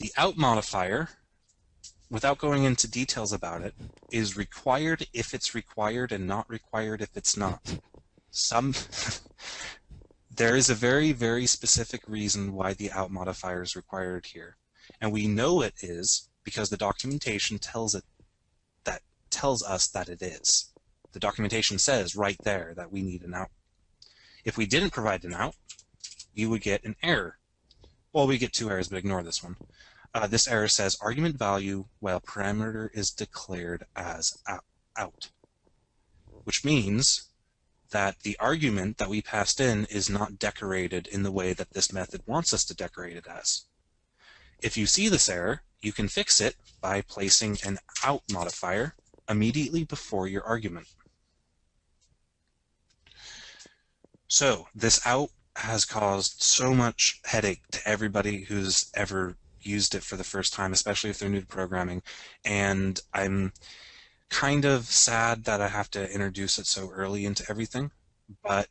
The out modifier, without going into details about it, is required if it's required and not required if it's not. There is a very, very specific reason why the out modifier is required here. And we know it is because the documentation tells us that it is. The documentation says right there that we need an out. If we didn't provide an out, you would get an error. Well, we get two errors, but ignore this one. This error says argument value while parameter is declared as out, which means that the argument that we passed in is not decorated in the way that this method wants us to decorate it as. If you see this error, you can fix it by placing an out modifier immediately before your argument. So this out has caused so much headache to everybody who's ever used it for the first time, especially if they're new to programming, and I'm kind of sad that I have to introduce it so early into everything, but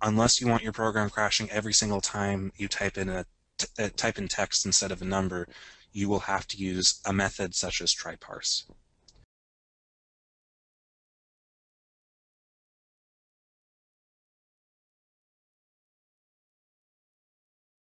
unless you want your program crashing every single time you type in type in text instead of a number, you will have to use a method such as TryParse.